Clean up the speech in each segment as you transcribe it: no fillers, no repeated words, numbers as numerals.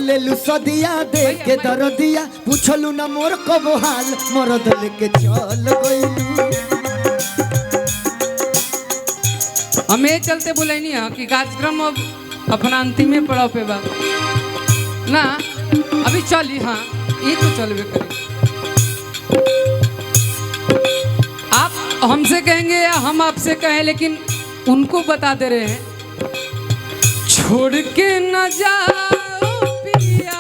लेलू सदिया देख के दरदिया पूछलू ना मोर कब हाल मरद लेके चल गइलू। हमें चलते बोले नहीं है कि कार्यक्रम अब अपना अंतिम पड़ाव पे बा ना अभी चली। हाँ ये तो चलवे करें। आप हमसे कहेंगे या हम आपसे कहें, लेकिन उनको बता दे रहे हैं छोड़ के न जाओ पिया।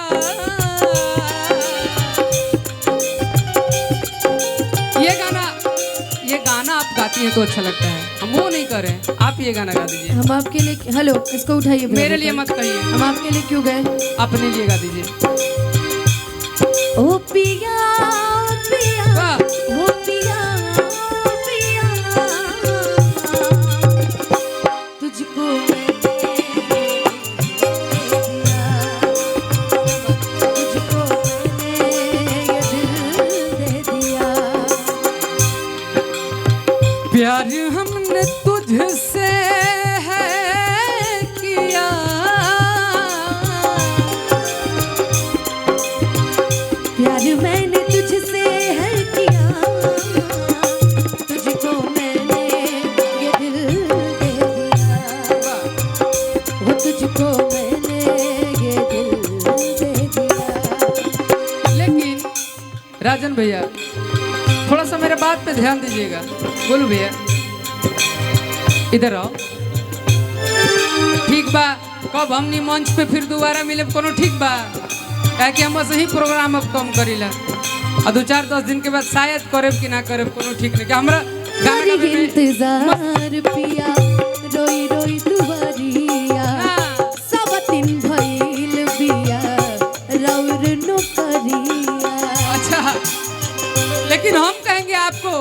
ये गाना आप गाती हैं तो अच्छा लगता है, हम वो नहीं कर रहे हैं। आप ये गाना गा दीजिए। हम आपके लिए, हेलो इसको उठाइए। मेरे लिए मत कहिए, हम आपके लिए क्यों गए? अपने लिए गा दीजिए। ओ पिया पिया वाह। ओ पिया पिया तुझको प्यार हमने तुझसे है किया, प्यार मैंने तुझसे है किया, तुझको मैंने ये दिल दे दिया, वो तुझको मैंने ये दिल दे दिया। लेकिन राजन भैया थोड़ा सा मेरे बात पे ध्यान दीजिएगा। बोलो भैया इधर आओ। ठीक बा, कब हमनी मंच पे फिर दोबारा मिले कोनो ठीक बा, क्या कि हम सही प्रोग्राम अब कम करीला और 2-4-10 दिन के बाद शायद करेब कि ना करेब कोनो ठीक नहीं। क्या हमरा गाना गावे में इंतजार पिया रोई रोई दुआरिया सब दिन भइल बिया रौर नौकरिया। अच्छा, लेकिन हम कहेंगे आपको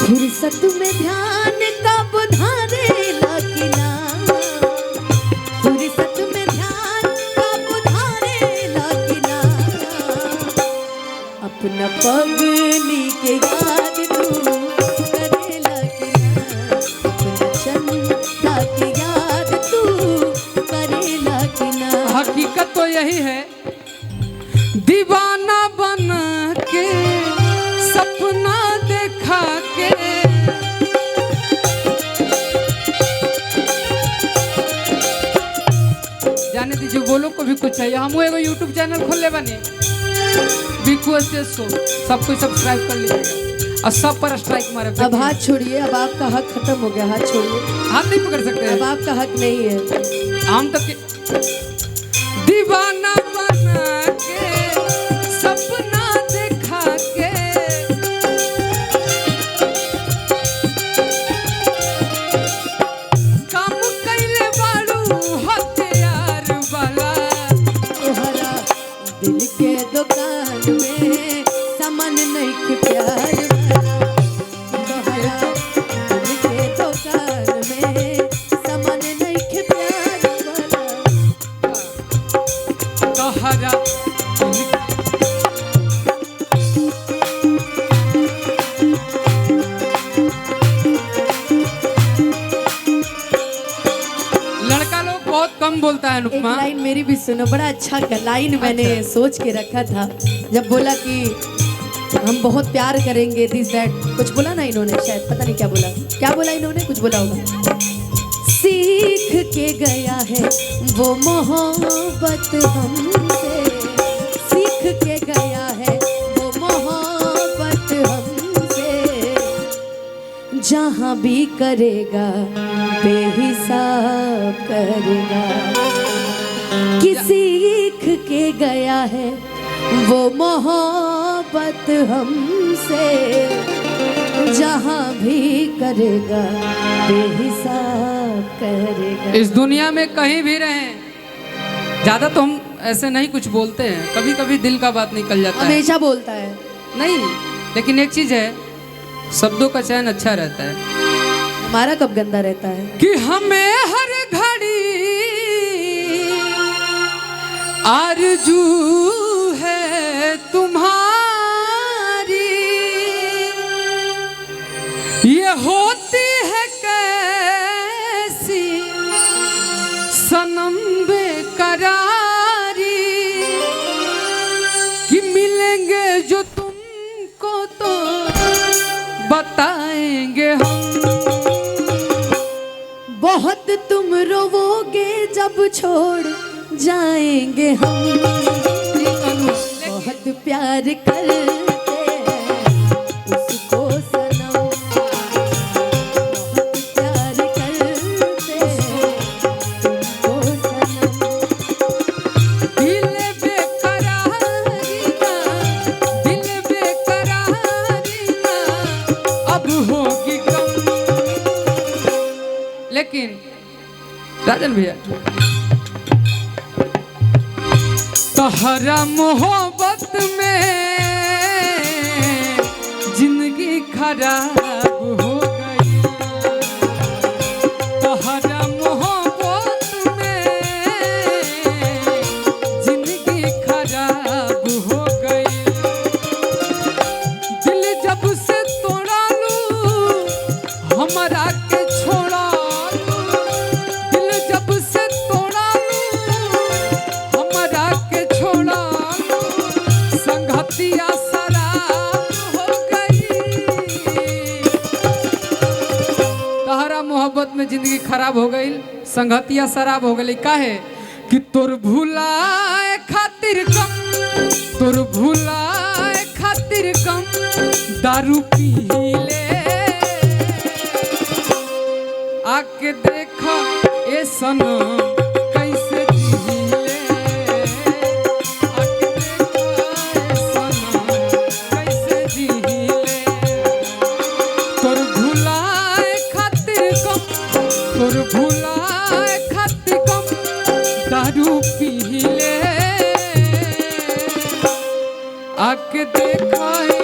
फुर्सत में ध्यान कब धारेला कि ना, फुर्सत में ध्यान कब धारेला कि ना, अपना पगली के याद तू करेला कि ना, अपना चंदा की याद तू करेला कि ना। हकीकत तो यही है, दीवाना बन के सपना देखा के जाने दीजिए, वो लोग को भी कुछ चाहिए। हम एगो यूट्यूब चैनल खोल ले बने बिकू शो, सब कुछ सब्सक्राइब कर लीजिएगा और सब पर स्ट्राइक मारे। अब हाथ छोड़िए, अब आपका हक खत्म हो गया, हाथ छोड़िए। हाथ नहीं पकड़ सकते, अब आपका हक नहीं है। हम तक दीवाना बना के सपना देखा के काम कैले बाड़ू हथियार वाला, तोहरा दिल के दुकान में सामान नहीं के प्यार वाला, तोहरा दिल के दुकान में सामान नहीं के प्यार वाला। तोहरा लड़का लोग बहुत कम बोलता है। एक नुकमा लाइन मेरी भी सुनो, बड़ा अच्छा लाइन मैंने सोच के रखा था जब बोला कि हम बहुत प्यार करेंगे दिस दैट, कुछ बोला ना इन्होंने, शायद पता नहीं क्या बोला इन्होंने, कुछ बोला होगा। सीख के गया है वो मोहब्बत हमसे, सीख के गया है वो मोहब्बत हमसे, जहाँ भी करेगा बेहिसाब करेगा। कि सीख के गया है वो मोहब्बत हमसे, जहाँ भी करेगा बेहिसाब करेगा। इस दुनिया में कहीं भी रहें, ज्यादा तो हम ऐसे नहीं कुछ बोलते हैं, कभी कभी दिल का बात निकल जाता है। हमेशा बोलता है नहीं, लेकिन एक चीज है, शब्दों का चयन अच्छा रहता है। हमारा कब गंदा रहता है कि हमें हर घड़ी आरज़ू है तुम्हारी, ये होती है कैसी बेकरारी कि मिलेंगे जो तुमको तो बताएंगे हम। बहुत तुम रोवोगे जब छोड़ जाएंगे हम। बहुत प्यार करते हैं उसको सनम। बहुत प्यार करते हैं तुमको सनम। दिल बेकरारी ना, दिल बेकरारी ना अब होगी कम। लेकिन राजन भैया तहरा मोहब्बत में जिंदगी खराब हो गई। तहरा मोहब्बत में जिंदगी खराब हो गई। दिल जब से तोड़ा लू हमारा के छोड़ा लू। दिल जब से तोड़ा लू हमारा के छोड़ा लू। संगतिया शराब हो गई। तहरा मोहब्बत में जिंदगी खराब हो गई, संगतिया शराब हो गई। काहे कि तोर भुलाए खातिर कम, तोर भुलाए खातिर कम दारू पी ले। आके देखा ए सनम कैसे जीले। आके देखा ए सनम कैसे जीले। तोर भुलाए खातिर कम, तोर भुलाए खातिर कम दारू पी ले। आके देखा ए